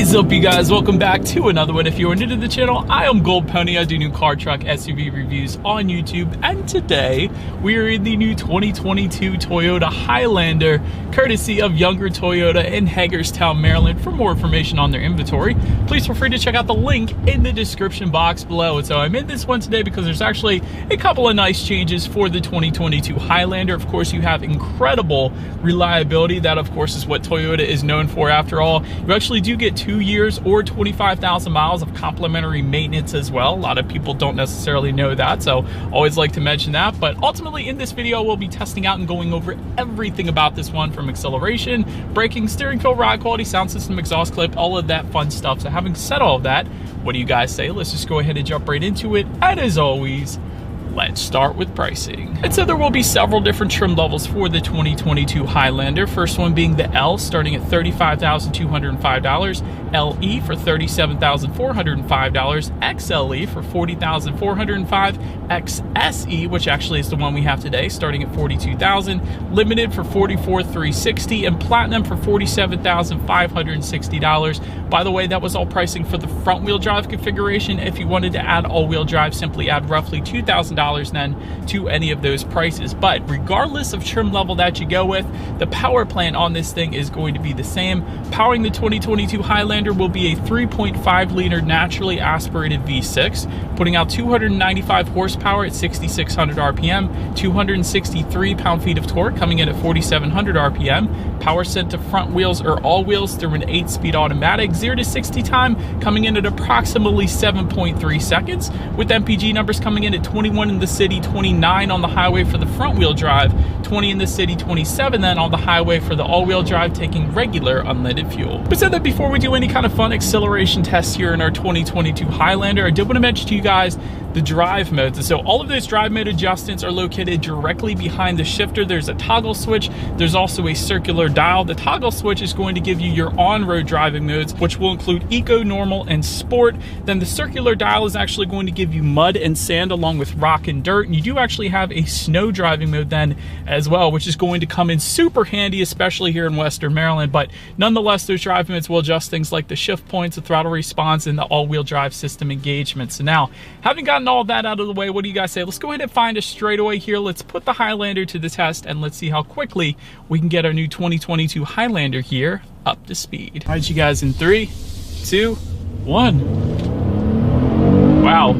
is up, you guys? Welcome back to another one. If you are new to the channel, I am Gold Pony. I do new car, truck, SUV reviews on YouTube, and today we are in the new 2022 Toyota Highlander, courtesy of Younger Toyota in Hagerstown, Maryland. For more information on their inventory, please feel free to check out the link in the description box below. And so I'm in this one today because there's actually a couple of nice changes for the 2022 Highlander. Of course, you have incredible reliability. That, of course, is what Toyota is known for. After all, you actually do get 2 years or 25,000 miles of complimentary maintenance as well. A lot of people don't necessarily know that, so always like to mention that. But ultimately in this video, we'll be testing out and going over everything about this one, from acceleration, braking, steering feel, ride quality, sound system, exhaust clip, all of that fun stuff. So having said all of that, what do you guys say? Let's just go ahead and jump right into it. And as always, let's start with pricing. And so there will be several different trim levels for the 2022 Highlander. First one being the L, starting at $35,205, LE for $37,405, XLE for $40,405, XSE, which actually is the one we have today, starting at $42,000, Limited for $44,360, and Platinum for $47,560. By the way, that was all pricing for the front wheel drive configuration. If you wanted to add all-wheel drive, simply add roughly $2,000 then to any of those prices. But regardless of trim level that you go with, the power plant on this thing is going to be the same. Powering the 2022 Highlander will be a 3.5 liter naturally aspirated V6, putting out 295 horsepower at 6,600 RPM, 263 pound-feet of torque coming in at 4,700 RPM. Power sent to front wheels or all wheels through an 8-speed automatic. 0 to 60 time coming in at approximately 7.3 seconds, with MPG numbers coming in at 21 in the city, 29 on the highway for the front wheel drive, 20 in the city, 27 then on the highway for the all-wheel drive, taking regular unleaded fuel. But said that before we do any kind of fun acceleration tests here in our 2022 Highlander, I did want to mention to you guys the drive modes. And so all of those drive mode adjustments are located directly behind the shifter. There's a toggle switch. There's also a circular dial. The toggle switch is going to give you your on-road driving modes, which will include Eco, Normal, and Sport. Then the circular dial is actually going to give you mud and sand along with rock and dirt. And you do actually have a snow driving mode then as well, which is going to come in super handy, especially here in Western Maryland. But nonetheless, those drive modes will adjust things like the shift points, the throttle response, and the all-wheel drive system engagement. So now, having gotten all that out of the way, what do you guys say? Let's go ahead and find a straightaway here. Let's put the Highlander to the test, and let's see how quickly we can get our new 2022 Highlander here up to speed. All right, you guys, in 3, 2, 1. Wow,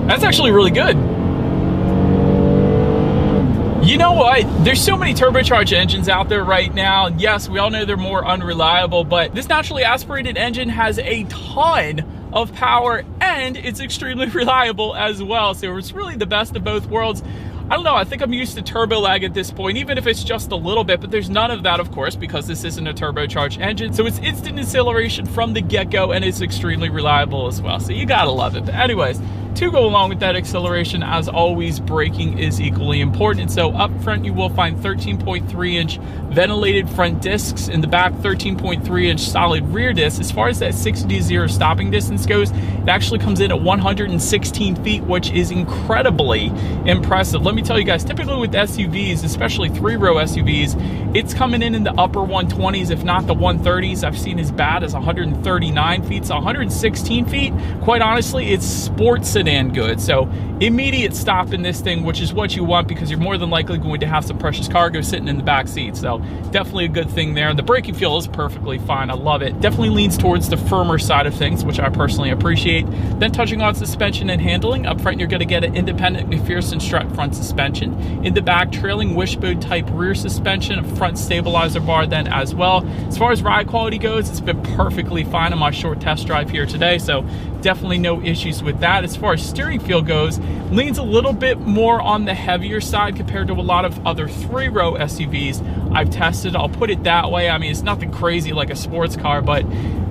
that's actually really good. You know what? There's so many turbocharged engines out there right now. Yes, we all know they're more unreliable, but this naturally aspirated engine has a ton of power and it's extremely reliable as well. So it's really the best of both worlds. I don't know, I think I'm used to turbo lag at this point, even if it's just a little bit, but there's none of that, of course, because this isn't a turbocharged engine. So it's instant acceleration from the get-go, and it's extremely reliable as well. So you gotta love it. But anyways, to go along with that acceleration, as always, braking is equally important. So up front, you will find 13.3-inch ventilated front discs. In the back, 13.3-inch solid rear discs. As far as that 60 to 0 stopping distance goes, it actually comes in at 116 feet, which is incredibly impressive. Let me tell you guys, typically with SUVs, especially 3-row SUVs, it's coming in the upper 120s, if not the 130s. I've seen as bad as 139 feet, so 116 feet. Quite honestly, it's sports sedan good. So immediate stop in this thing, which is what you want because you're more than likely going to have some precious cargo sitting in the back seat. So definitely a good thing there. The braking feel is perfectly fine. I love it. Definitely leans towards the firmer side of things, which I personally appreciate. Then touching on suspension and handling, up front, you're going to get an independent McPherson strut front suspension. In the back, trailing wishbone type rear suspension, a front stabilizer bar then as well. As far as ride quality goes, it's been perfectly fine on my short test drive here today. So definitely no issues with that. As far as steering feel goes, leans a little bit more on the heavier side compared to a lot of other 3-row SUVs I've tested. I'll put it that way. I mean, it's nothing crazy like a sports car, but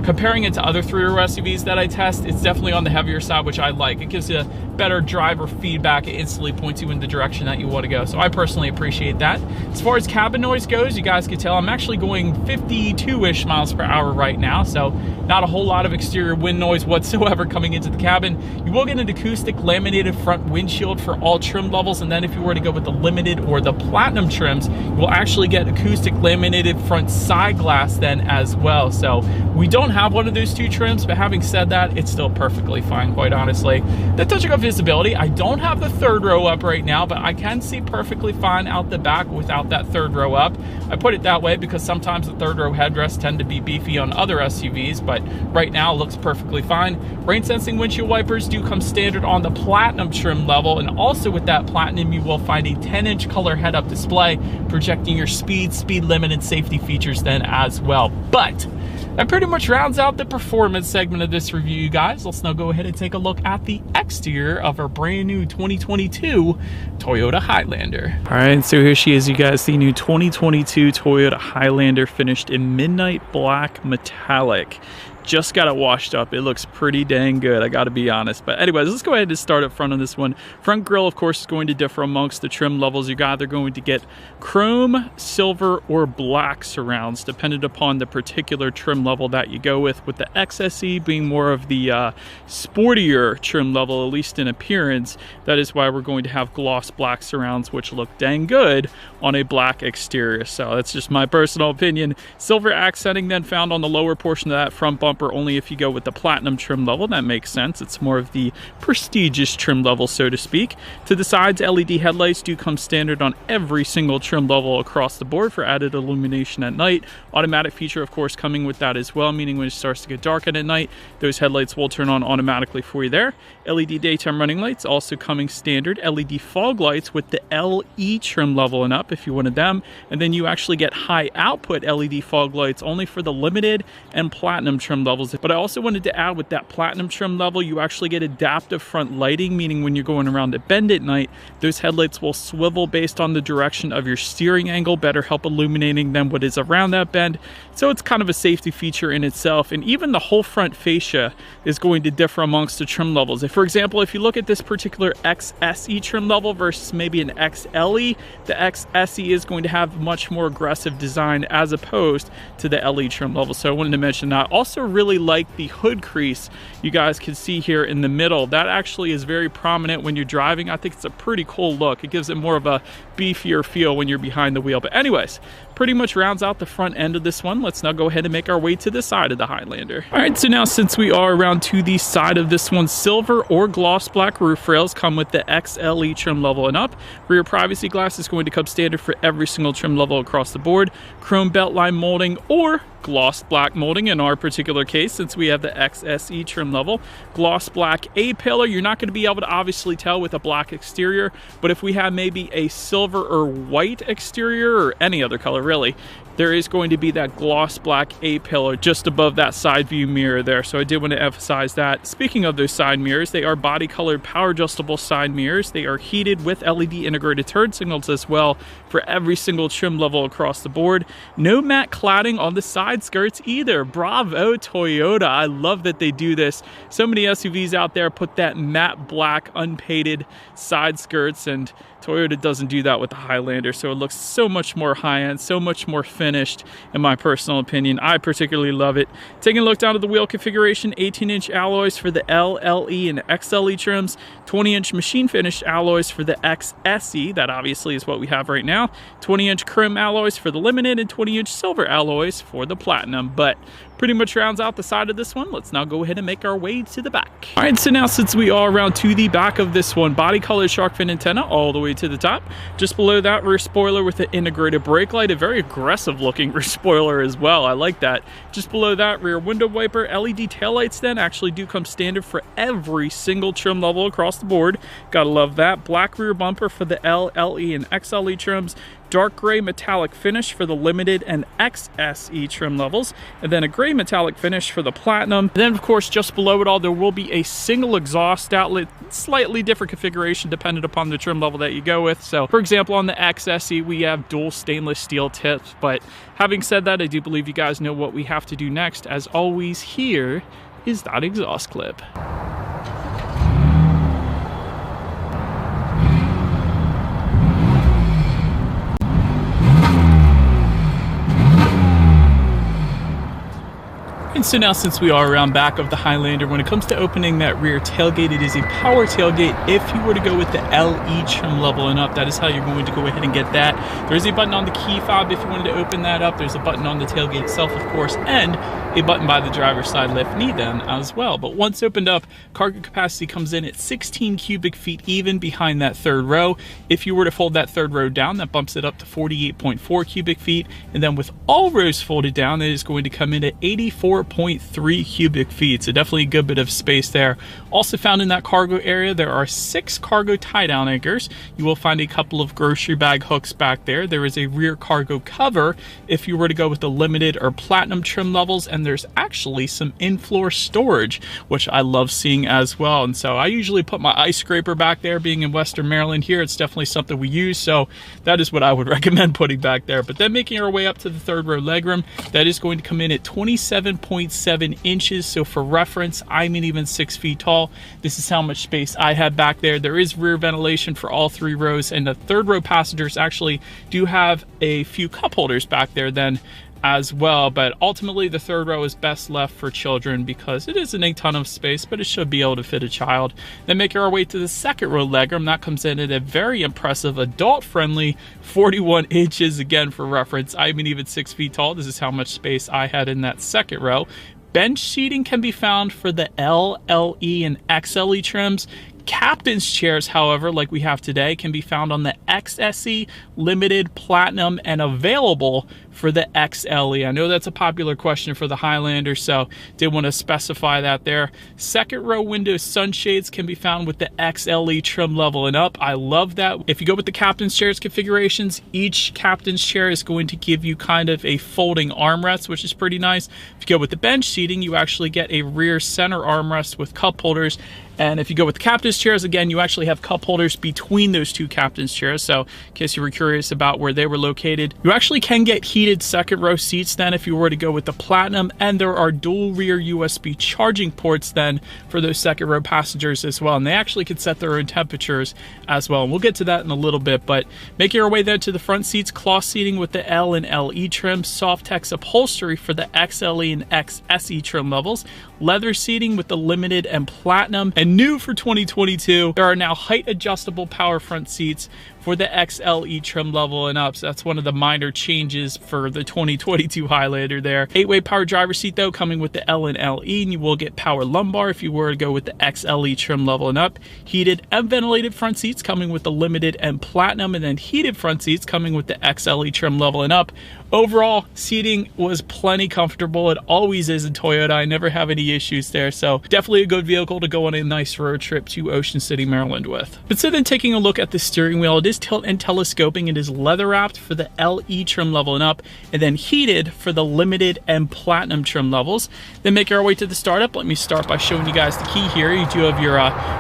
comparing it to other 3-row SUVs that I test, it's definitely on the heavier side, which I like. It gives you better driver feedback. It instantly points you in the direction that you want to go. So I personally appreciate that. As far as cabin noise goes, you guys can tell I'm actually going 52-ish miles per hour right now. So not a whole lot of exterior wind noise whatsoever However, coming into the cabin, you will get an acoustic laminated front windshield for all trim levels, and then if you were to go with the limited or the platinum trims, you will actually get acoustic laminated front side glass then as well. So we don't have one of those two trims, but having said that, it's still perfectly fine, quite honestly. Then touching on visibility, I don't have the third row up right now, but I can see perfectly fine out the back without that third row up. I put it that way because sometimes the third row headrests tend to be beefy on other SUVs, but right now it looks perfectly fine. Rain sensing windshield wipers do come standard on the platinum trim level, and also with that platinum you will find a 10-inch color head-up display projecting your speed limit and safety features then as well. But that pretty much rounds out the performance segment of this review, you guys. Let's now go ahead and take a look at the exterior of our brand new 2022 Toyota Highlander. All right, so here she is, you guys, the new 2022 Toyota Highlander, finished in midnight black metallic. Just got it washed up. It looks pretty dang good, I gotta be honest. But anyways, let's go ahead and start up front on this one. Front grille, of course, is going to differ amongst the trim levels. You're either going to get chrome, silver, or black surrounds, depending upon the particular trim level that you go with the XSE being more of the sportier trim level, at least in appearance. That is why we're going to have gloss black surrounds, which look dang good on a black exterior. So that's just my personal opinion. Silver accenting then found on the lower portion of that front bumper, only if you go with the platinum trim level. That makes sense. It's more of the prestigious trim level, so to speak. To the sides, LED headlights do come standard on every single trim level across the board for added illumination at night. Automatic feature, of course, coming with that as well, meaning when it starts to get dark at night, those headlights will turn on automatically for you there. LED daytime running lights also coming standard. LED fog lights with the LE trim level and up if you wanted them. And then you actually get high output LED fog lights only for the limited and platinum trim levels. But I also wanted to add, with that platinum trim level, you actually get adaptive front lighting, meaning when you're going around a bend at night, those headlights will swivel based on the direction of your steering angle, better help illuminating than what is around that bend. So it's kind of a safety feature in itself. And even the whole front fascia is going to differ amongst the trim levels. If, for example, if you look at this particular XSE trim level versus maybe an XLE, the XSE is going to have much more aggressive design as opposed to the LE trim level. So I wanted to mention that. Also really like the hood crease you guys can see here in the middle. That actually is very prominent when you're driving. I think it's a pretty cool look. It gives it more of a beefier feel when you're behind the wheel. But anyways, pretty much rounds out the front end of this one. Let's now go ahead and make our way to the side of the Highlander. All right, so now since we are around to the side of this one, silver or gloss black roof rails come with the XLE trim level and up. Rear privacy glass is going to come standard for every single trim level across the board. Chrome beltline molding or gloss black molding in our particular case, since we have the XSE trim level. Gloss black A-pillar, you're not going to be able to obviously tell with a black exterior, but if we have maybe a silver or white exterior, or any other color really, there is going to be that gloss black A-pillar just above that side view mirror there. So I did want to emphasize that. Speaking of those side mirrors, they are body colored power adjustable side mirrors. They are heated with LED integrated turn signals as well for every single trim level across the board. No matte cladding on the side skirts either. Bravo Toyota. I love that they do this. So many SUVs out there put that matte black unpainted side skirts, and Toyota doesn't do that with the Highlander, so it looks so much more high-end, so much more finished, in my personal opinion. I particularly love it. Taking a look down at the wheel configuration, 18-inch alloys for the L, LE, and XLE trims, 20-inch machine-finished alloys for the XSE, that obviously is what we have right now, 20-inch chrome alloys for the limited, and 20-inch silver alloys for the platinum. But pretty much rounds out the side of this one. Let's now go ahead and make our way to the back. All right, so now since we are around to the back of this one, body colored shark fin antenna all the way to the top. Just below that, rear spoiler with an integrated brake light, a very aggressive looking rear spoiler as well. I like that. Just below that, rear window wiper. LED taillights then actually do come standard for every single trim level across the board. Gotta love that. Black rear bumper for the L, LE, and XLE trims. Dark gray metallic finish for the limited and XSE trim levels, and then a gray metallic finish for the platinum. And then of course, just below it all, there will be a single exhaust outlet, slightly different configuration dependent upon the trim level that you go with. So for example, on the XSE, we have dual stainless steel tips. But having said that, I do believe you guys know what we have to do next. As always, here is that exhaust clip. And so now, since we are around back of the Highlander, when it comes to opening that rear tailgate, it is a power tailgate. If you were to go with the LE trim level and up, that is how you're going to go ahead and get that. There's a button on the key fob if you wanted to open that up. There's a button on the tailgate itself, of course, and a button by the driver's side lift knee then as well. But once opened up, cargo capacity comes in at 16 cubic feet even behind that third row. If you were to fold that third row down, that bumps it up to 48.4 cubic feet. And then with all rows folded down, it is going to come in at 84.3 cubic feet. So definitely a good bit of space there. Also found in that cargo area, there are 6 cargo tie-down anchors. You will find a couple of grocery bag hooks back there. There is a rear cargo cover if you were to go with the limited or platinum trim levels, and there's actually some in-floor storage, which I love seeing as well. And so I usually put my ice scraper back there. Being in Western Maryland here, it's definitely something we use, so that is what I would recommend putting back there. But then making our way up to the third row legroom, that is going to come in at 27.7 inches. So for reference, I'm even 6 feet tall. This is how much space I have back there. There is rear ventilation for all 3 rows, and the third row passengers actually do have a few cup holders back there then as well. But ultimately, the third row is best left for children because it isn't a ton of space, but it should be able to fit a child. Then making our way to the second row legroom, that comes in at a very impressive adult-friendly 41 inches. Again, for reference, I'm even 6 feet tall. This is how much space I had in that second row. Bench seating can be found for the L, LE, and XLE trims. Captain's chairs, however, like we have today, can be found on the XSE, Limited, Platinum, and available for the XLE. I know that's a popular question for the Highlander, so did want to specify that there. Second row window sunshades can be found with the XLE trim level and up. I love that. If you go with the captain's chairs configurations, each captain's chair is going to give you kind of a folding armrest, which is pretty nice. If you go with the bench seating, you actually get a rear center armrest with cup holders. And if you go with the captain's chairs, again, you actually have cup holders between those 2 captain's chairs. So in case you were curious about where they were located, you actually can get heated second row seats then if you were to go with the platinum. And there are dual rear USB charging ports then for those second row passengers as well. And they actually can set their own temperatures as well. And we'll get to that in a little bit. But making our way there to the front seats, cloth seating with the L and LE trim, Softex upholstery for the XLE and XSE trim levels, leather seating with the limited and platinum. And new for 2022, there are now height adjustable power front seats for the XLE trim level and up. So that's one of the minor changes for the 2022 Highlander there. 8-way power driver seat though, coming with the L and LE, and you will get power lumbar if you were to go with the XLE trim level and up. Heated and ventilated front seats coming with the limited and platinum, and then heated front seats coming with the XLE trim level and up. Overall, seating was plenty comfortable. It always is in Toyota. I never have any issues there. So definitely a good vehicle to go on a nice road trip to Ocean City, Maryland with. But so then taking a look at the steering wheel, it is tilt and telescoping. It is leather wrapped for the LE trim level and up, and then heated for the limited and platinum trim levels. Then making our way to the startup, let me start by showing you guys the key here. You do have your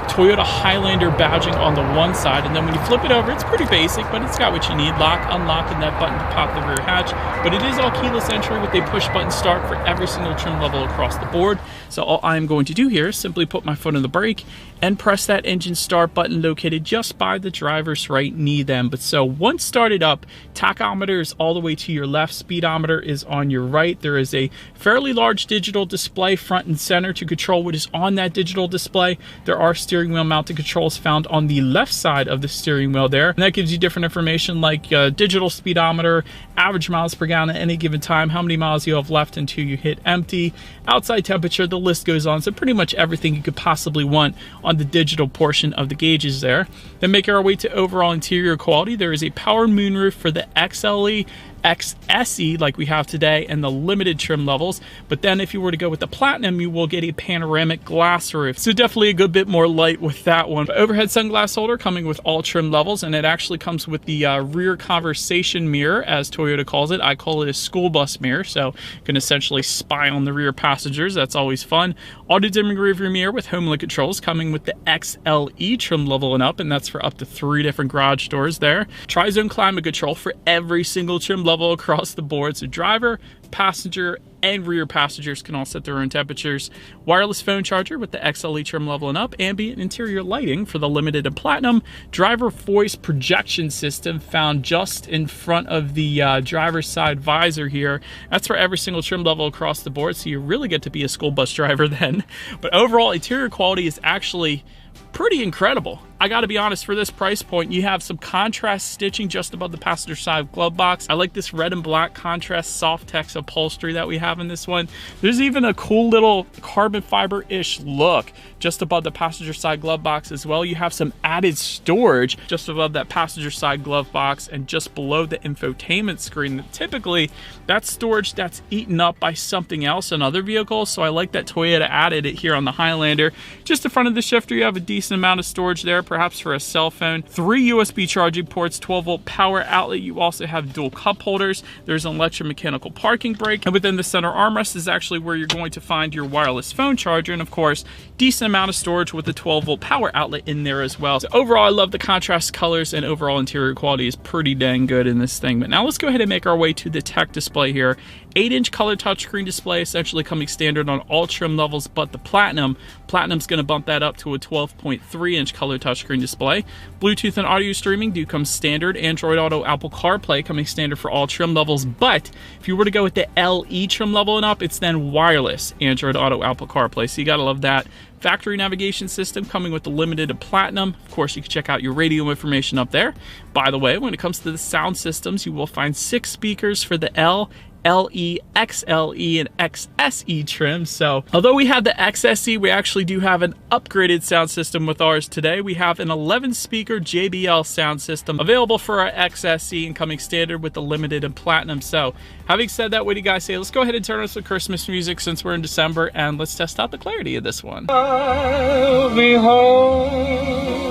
Toyota Highlander badging on the one side, and then when you flip it over, it's pretty basic, but it's got what you need. Lock, unlock, and that button to pop the rear hatch. But it is all keyless entry with a push button start for every single trim level across the board. So all I'm going to do here is simply put my foot on the brake and press that engine start button located just by the driver's right knee then. But so once started up, tachometer is all the way to your left, speedometer is on your right. There is a fairly large digital display front and center to control what is on that digital display. There are steering wheel mounted controls found on the left side of the steering wheel there, and that gives you different information like digital speedometer, average miles per gallon at any given time, how many miles you have left until you hit empty, outside temperature, the list goes on. So pretty much everything you could possibly want on the digital portion of the gauges there. Then making our way to overall interior quality, there is a power moonroof for the XLE, XSE like we have today, and the limited trim levels. But then if you were to go with the platinum, you will get a panoramic glass roof. So definitely a good bit more light with that one. Overhead sunglass holder coming with all trim levels, and it actually comes with the rear conversation mirror, as Toyota calls it. I call it a school bus mirror, so you can essentially spy on the rear passengers. That's always fun. Auto dimming rearview mirror with home link controls coming with the XLE trim level and up, and that's for up to 3 different garage doors there. Tri-zone climate control for every single trim level across the board. So driver, passenger, and rear passengers can all set their own temperatures. Wireless phone charger with the XLE trim level and up. Ambient interior lighting for the limited and platinum. Driver voice projection system found just in front of the driver's side visor here. That's for every single trim level across the board, so you really get to be a school bus driver then. But overall, interior quality is actually pretty incredible. I gotta be honest, for this price point, you have some contrast stitching just above the passenger side glove box. I like this red and black contrast soft text upholstery that we have in this one. There's even a cool little carbon fiber-ish look just above the passenger side glove box as well. You have some added storage just above that passenger side glove box and just below the infotainment screen. Typically, that's storage that's eaten up by something else in other vehicles, so I like that Toyota added it here on the Highlander. Just in front of the shifter, you have a decent amount of storage there, perhaps for a cell phone. 3 USB charging ports, 12-volt power outlet. You also have dual cup holders. There's an electromechanical parking brake, and within the center armrest is actually where you're going to find your wireless phone charger, and of course, decent amount of storage with the 12-volt power outlet in there as well. So overall, I love the contrast colors, and overall interior quality is pretty dang good in this thing. But now let's go ahead and make our way to the tech display here. 8-inch color touchscreen display, essentially coming standard on all trim levels but the Platinum. Platinum's going to bump that up to a 12.3-inch color touchscreen display. Bluetooth and audio streaming do come standard. Android Auto, Apple CarPlay coming standard for all trim levels, but if you were to go with the LE trim level and up, it's then wireless Android Auto, Apple CarPlay, so you gotta love that. Factory navigation system coming with the limited and platinum. Of course, you can check out your radio information up there. By the way, when it comes to the sound systems, you will find 6 speakers for the L, LE, XLE, and XSE trim. So although we have the XSE, we actually do have an upgraded sound system with ours today. We have an 11-speaker JBL sound system available for our XSE and coming standard with the limited and platinum. So having said that, what do you guys say? Let's go ahead and turn on some Christmas music since we're in December, and let's test out the clarity of this one. I'll be home.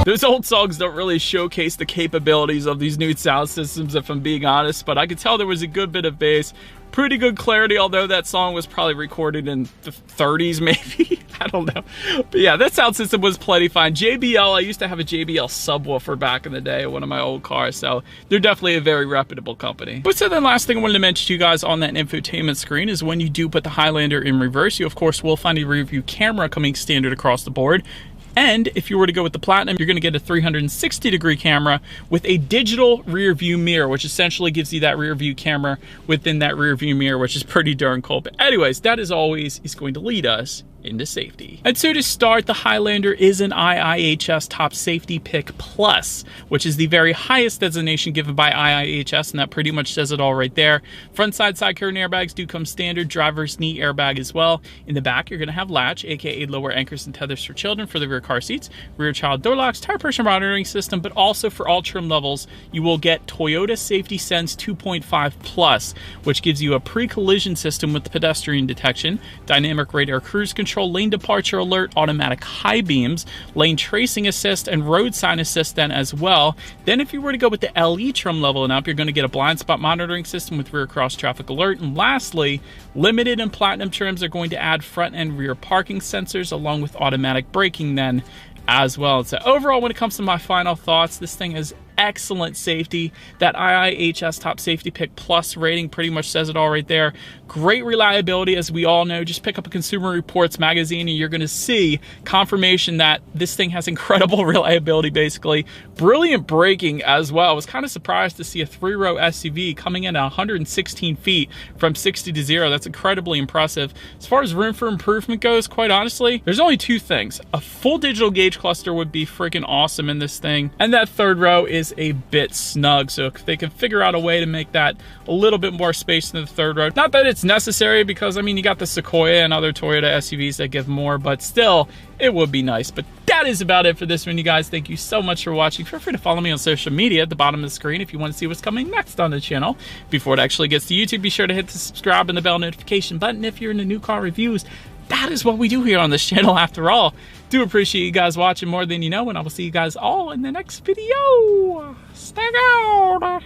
Those old songs don't really showcase the capabilities of these new sound systems, if I'm being honest, but I could tell there was a good bit of bass, pretty good clarity, although that song was probably recorded in the 30s maybe. I don't know. But yeah, that sound system was plenty fine. JBL, I used to have a JBL subwoofer back in the day, one of my old cars, so they're definitely a very reputable company. But so then last thing I wanted to mention to you guys on that infotainment screen is when you do put the Highlander in reverse, you of course will find a rear view camera coming standard across the board. And if you were to go with the Platinum, you're going to get a 360-degree camera with a digital rear view mirror, which essentially gives you that rear view camera within that rear view mirror, which is pretty darn cool. But anyways, that as always is going to lead us into safety. And so to start, the Highlander is an IIHS Top Safety Pick Plus, which is the very highest designation given by IIHS, and that pretty much says it all right there. Front side curtain airbags do come standard, driver's knee airbag as well. In the back, you're going to have latch, aka lower anchors and tethers for children for the rear car seats, rear child door locks, tire pressure monitoring system, but also for all trim levels, you will get Toyota Safety Sense 2.5 Plus, which gives you a pre-collision system with pedestrian detection, dynamic radar cruise control, lane departure alert, automatic high beams, lane tracing assist, and road sign assist then as well. Then if you were to go with the LE trim level and up, you're going to get a blind spot monitoring system with rear cross traffic alert. And lastly, limited and platinum trims are going to add front and rear parking sensors along with automatic braking then as well. So overall, when it comes to my final thoughts, this thing is excellent safety. That IIHS Top Safety Pick Plus rating pretty much says it all right there. Great reliability, as we all know. Just pick up a Consumer Reports magazine and you're going to see confirmation that this thing has incredible reliability, basically. Brilliant braking as well. I was kind of surprised to see a 3-row SUV coming in at 116 feet from 60 to 0. That's incredibly impressive. As far as room for improvement goes, quite honestly, there's only 2 things. A full digital gauge cluster would be freaking awesome in this thing, and that 3rd row is a bit snug, so if they can figure out a way to make that a little bit more space in the 3rd row. Not that it's necessary, because I mean, you got the Sequoia and other Toyota SUVs that give more, but still, it would be nice. But that is about it for this one, you guys. Thank you so much for watching. Feel free to follow me on social media at the bottom of the screen if you want to see what's coming next on the channel. Before it actually gets to YouTube, be sure to hit the subscribe and the bell notification button if you're into new car reviews. That is what we do here on this channel after all. Do appreciate you guys watching more than you know, and I will see you guys all in the next video. Stay out.